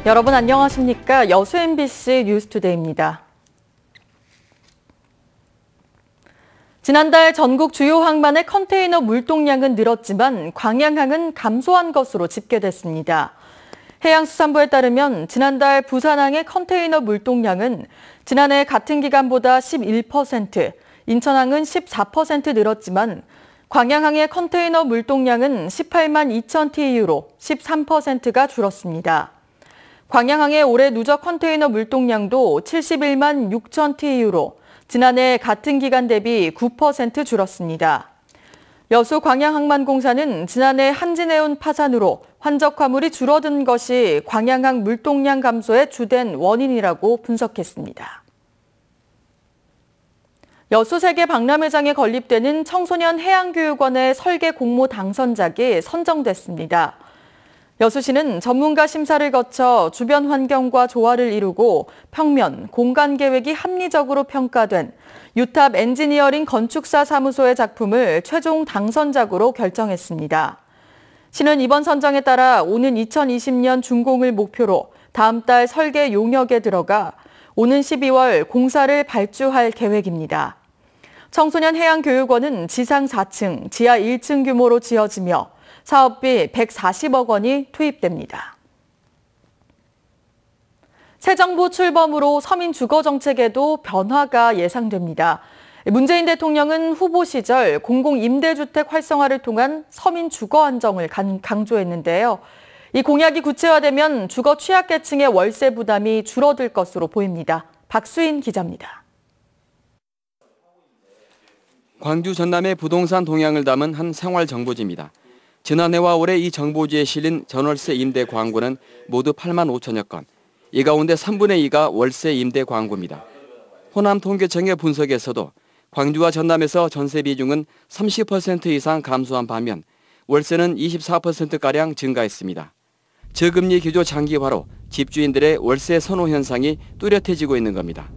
여러분 안녕하십니까? 여수 MBC 뉴스투데이입니다. 지난달 전국 주요 항만의 컨테이너 물동량은 늘었지만 광양항은 감소한 것으로 집계됐습니다. 해양수산부에 따르면 지난달 부산항의 컨테이너 물동량은 지난해 같은 기간보다 11%, 인천항은 14% 늘었지만 광양항의 컨테이너 물동량은 18만 2천 TEU로 13%가 줄었습니다. 광양항의 올해 누적 컨테이너 물동량도 71만 6천 TEU로 지난해 같은 기간 대비 9% 줄었습니다. 여수 광양항만공사는 지난해 한진해운 파산으로 환적 화물이 줄어든 것이 광양항 물동량 감소의 주된 원인이라고 분석했습니다. 여수세계 박람회장에 건립되는 청소년 해양교육원의 설계 공모 당선작이 선정됐습니다. 여수시는 전문가 심사를 거쳐 주변 환경과 조화를 이루고 평면, 공간 계획이 합리적으로 평가된 유탑 엔지니어링 건축사 사무소의 작품을 최종 당선작으로 결정했습니다. 시는 이번 선정에 따라 오는 2020년 준공을 목표로 다음 달 설계 용역에 들어가 오는 12월 공사를 발주할 계획입니다. 청소년 해양교육원은 지상 4층, 지하 1층 규모로 지어지며 사업비 140억 원이 투입됩니다. 새 정부 출범으로 서민 주거 정책에도 변화가 예상됩니다. 문재인 대통령은 후보 시절 공공임대주택 활성화를 통한 서민 주거 안정을 강조했는데요. 이 공약이 구체화되면 주거 취약계층의 월세 부담이 줄어들 것으로 보입니다. 박수인 기자입니다. 광주 전남의 부동산 동향을 담은 한 생활정보지입니다. 지난해와 올해 이 정보지에 실린 전월세 임대 광고는 모두 8만 5천여 건. 이 가운데 3분의 2가 월세 임대 광고입니다. 호남통계청의 분석에서도 광주와 전남에서 전세 비중은 30% 이상 감소한 반면 월세는 24%가량 증가했습니다. 저금리 기조 장기화로 집주인들의 월세 선호 현상이 뚜렷해지고 있는 겁니다.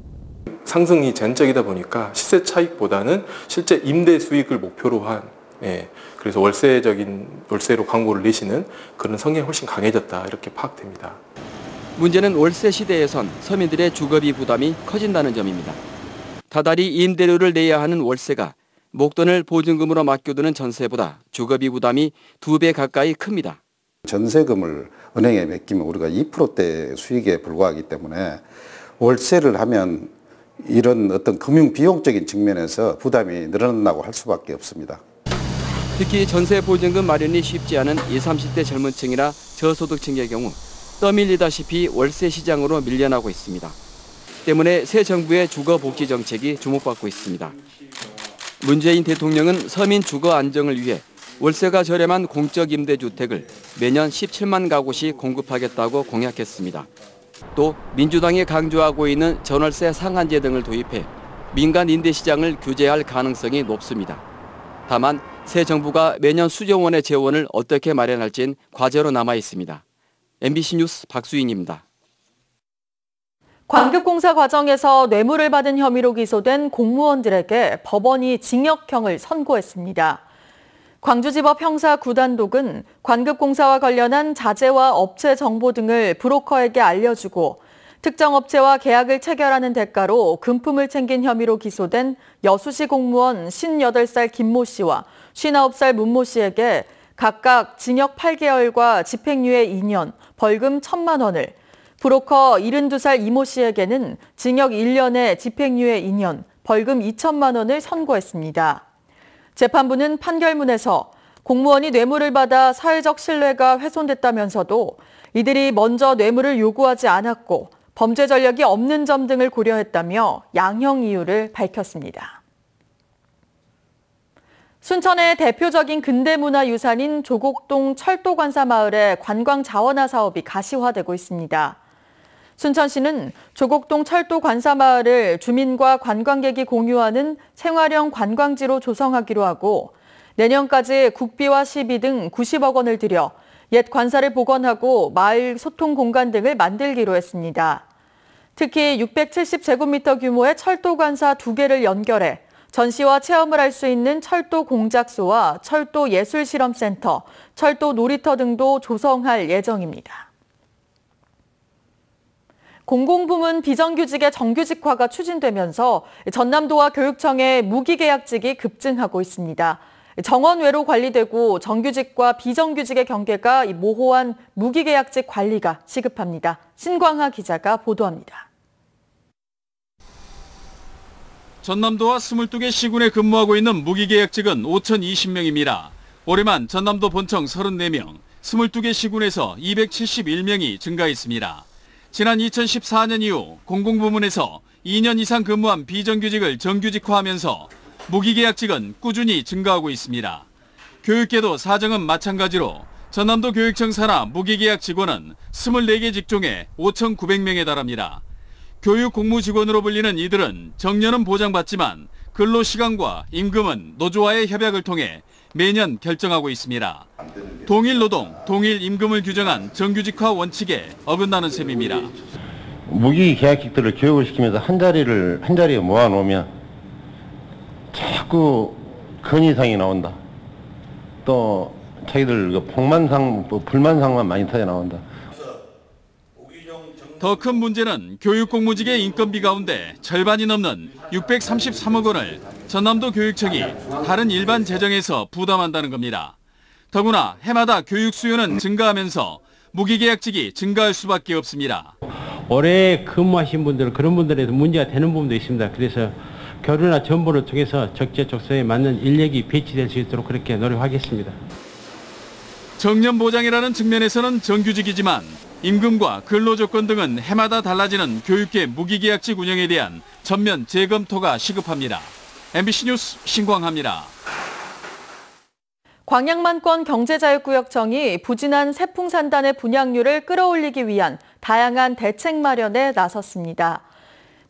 상승이 전적이다 보니까 시세 차익보다는 실제 임대 수익을 목표로 한 그래서 월세로 광고를 내시는 그런 성향이 훨씬 강해졌다 이렇게 파악됩니다. 문제는 월세 시대에선 서민들의 주거비 부담이 커진다는 점입니다. 다달이 임대료를 내야 하는 월세가 목돈을 보증금으로 맡겨두는 전세보다 주거비 부담이 2배 가까이 큽니다. 전세금을 은행에 맡기면 우리가 2%대 수익에 불과하기 때문에 월세를 하면 이런 어떤 금융 비용적인 측면에서 부담이 늘어난다고 할 수밖에 없습니다. 특히 전세 보증금 마련이 쉽지 않은 20, 30대 젊은 층이나 저소득층의 경우 떠밀리다시피 월세 시장으로 밀려나고 있습니다. 때문에 새 정부의 주거 복지 정책이 주목받고 있습니다. 문재인 대통령은 서민 주거 안정을 위해 월세가 저렴한 공적 임대주택을 매년 17만 가구씩 공급하겠다고 공약했습니다. 또 민주당이 강조하고 있는 전월세 상한제 등을 도입해 민간 임대 시장을 규제할 가능성이 높습니다. 다만 새 정부가 매년 수조 원의 재원을 어떻게 마련할진 과제로 남아 있습니다. MBC 뉴스 박수인입니다. 관급공사 과정에서 뇌물을 받은 혐의로 기소된 공무원들에게 법원이 징역형을 선고했습니다. 광주지법 형사 9단독은 관급공사와 관련한 자재와 업체 정보 등을 브로커에게 알려주고 특정 업체와 계약을 체결하는 대가로 금품을 챙긴 혐의로 기소된 여수시 공무원 58살 김모 씨와 59살 문모 씨에게 각각 징역 8개월과 집행유예 2년, 벌금 1,000만 원을, 브로커 72살 이모 씨에게는 징역 1년에 집행유예 2년, 벌금 2천만 원을 선고했습니다. 재판부는 판결문에서 공무원이 뇌물을 받아 사회적 신뢰가 훼손됐다면서도 이들이 먼저 뇌물을 요구하지 않았고 범죄 전력이 없는 점 등을 고려했다며 양형 이유를 밝혔습니다. 순천의 대표적인 근대문화유산인 조곡동 철도관사마을의 관광자원화 사업이 가시화되고 있습니다. 순천시는 조곡동 철도관사마을을 주민과 관광객이 공유하는 생활형 관광지로 조성하기로 하고 내년까지 국비와 시비 등 90억 원을 들여 옛 관사를 복원하고 마을 소통 공간 등을 만들기로 했습니다. 특히 670제곱미터 규모의 철도관사 2개를 연결해 전시와 체험을 할 수 있는 철도 공작소와 철도 예술실험센터, 철도 놀이터 등도 조성할 예정입니다. 공공부문 비정규직의 정규직화가 추진되면서 전남도와 교육청의 무기계약직이 급증하고 있습니다. 정원 외로 관리되고 정규직과 비정규직의 경계가 모호한 무기계약직 관리가 시급합니다. 신광하 기자가 보도합니다. 전남도와 22개 시군에 근무하고 있는 무기계약직은 5,020명입니다. 올해만 전남도 본청 34명, 22개 시군에서 271명이 증가했습니다. 지난 2014년 이후 공공부문에서 2년 이상 근무한 비정규직을 정규직화하면서 무기계약직은 꾸준히 증가하고 있습니다. 교육계도 사정은 마찬가지로 전남도 교육청 산하 무기계약 직원은 24개 직종에 5,900명에 달합니다. 교육공무직원으로 불리는 이들은 정년은 보장받지만 근로시간과 임금은 노조와의 협약을 통해 매년 결정하고 있습니다. 동일노동, 동일임금을 규정한 정규직화 원칙에 어긋나는 셈입니다. 무기계약직들을 교육을 시키면서 한 자리에 모아놓으면 자꾸 건의사항이 나온다. 또 자기들 불만사항만 많이 터져 나온다. 더 큰 문제는 교육공무직의 인건비 가운데 절반이 넘는 633억 원을 전남도 교육청이 다른 일반 재정에서 부담한다는 겁니다. 더구나 해마다 교육 수요는 증가하면서 무기계약직이 증가할 수밖에 없습니다. 올해 근무하신 분들은 그런 분들에도 문제가 되는 부분도 있습니다. 그래서 교류나 정보를 통해서 적재적소에 맞는 인력이 배치될 수 있도록 그렇게 노력하겠습니다. 정년 보장이라는 측면에서는 정규직이지만 임금과 근로조건 등은 해마다 달라지는 교육계 무기계약직 운영에 대한 전면 재검토가 시급합니다. MBC 뉴스 신광하입니다. 광양만권 경제자유구역청이 부진한 세풍산단의 분양률을 끌어올리기 위한 다양한 대책 마련에 나섰습니다.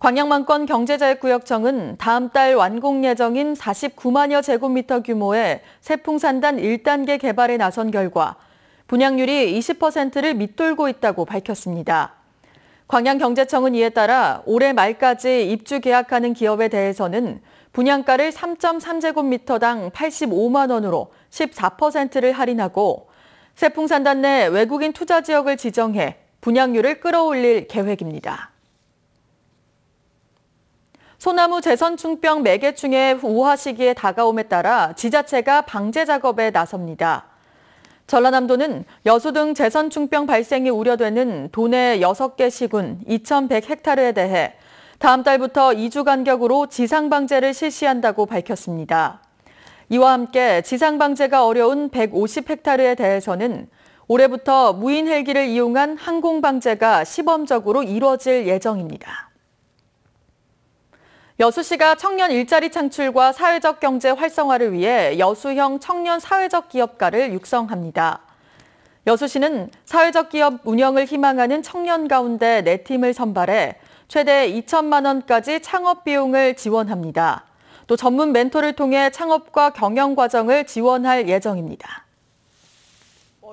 광양만권 경제자유구역청은 다음 달 완공 예정인 49만여 제곱미터 규모의 세풍산단 1단계 개발에 나선 결과 분양률이 20%를 밑돌고 있다고 밝혔습니다. 광양경제청은 이에 따라 올해 말까지 입주 계약하는 기업에 대해서는 분양가를 3.3제곱미터당 85만 원으로 14%를 할인하고 세풍산단 내 외국인 투자 지역을 지정해 분양률을 끌어올릴 계획입니다. 소나무 재선충병 매개충의 우화 시기에 다가옴에 따라 지자체가 방제 작업에 나섭니다. 전라남도는 여수 등 재선충병 발생이 우려되는 도내 6개 시군 2,100헥타르에 대해 다음 달부터 2주 간격으로 지상방제를 실시한다고 밝혔습니다. 이와 함께 지상방제가 어려운 150헥타르에 대해서는 올해부터 무인 헬기를 이용한 항공방제가 시범적으로 이뤄질 예정입니다. 여수시가 청년 일자리 창출과 사회적 경제 활성화를 위해 여수형 청년 사회적 기업가를 육성합니다. 여수시는 사회적 기업 운영을 희망하는 청년 가운데 4팀을 선발해 최대 2천만 원까지 창업 비용을 지원합니다. 또 전문 멘토를 통해 창업과 경영 과정을 지원할 예정입니다.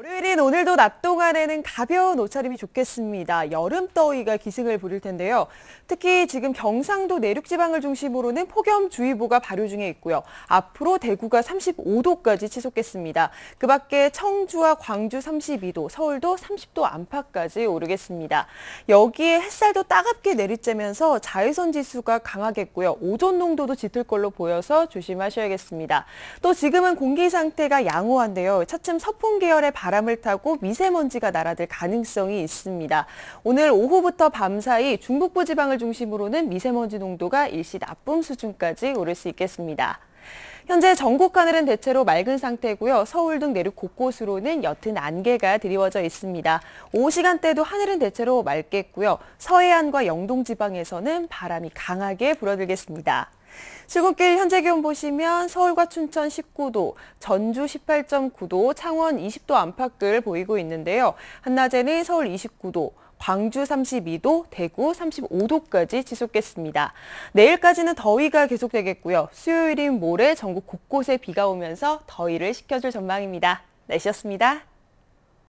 월요일인 오늘도 낮 동안에는 가벼운 옷차림이 좋겠습니다. 여름 더위가 기승을 부릴 텐데요. 특히 지금 경상도 내륙지방을 중심으로는 폭염주의보가 발효 중에 있고요. 앞으로 대구가 35도까지 치솟겠습니다. 그 밖에 청주와 광주 32도, 서울도 30도 안팎까지 오르겠습니다. 여기에 햇살도 따갑게 내리쬐면서 자외선 지수가 강하겠고요. 오존 농도도 짙을 걸로 보여서 조심하셔야겠습니다. 또 지금은 공기 상태가 양호한데요. 차츰 서풍 계열의 바람을 타고 미세먼지가 날아들 가능성이 있습니다. 오늘 오후부터 밤 사이 중북부 지방을 중심으로는 미세먼지 농도가 일시 나쁨 수준까지 오를 수 있겠습니다. 현재 전국 하늘은 대체로 맑은 상태고요. 서울 등 내륙 곳곳으로는 옅은 안개가 드리워져 있습니다. 오후 시간대도 하늘은 대체로 맑겠고요. 서해안과 영동 지방에서는 바람이 강하게 불어들겠습니다. 출근길 현재 기온 보시면 서울과 춘천 19도, 전주 18.9도, 창원 20도 안팎을 보이고 있는데요. 한낮에는 서울 29도, 광주 32도, 대구 35도까지 치솟겠습니다. 내일까지는 더위가 계속되겠고요. 수요일인 모레 전국 곳곳에 비가 오면서 더위를 식혀줄 전망입니다. 날씨였습니다.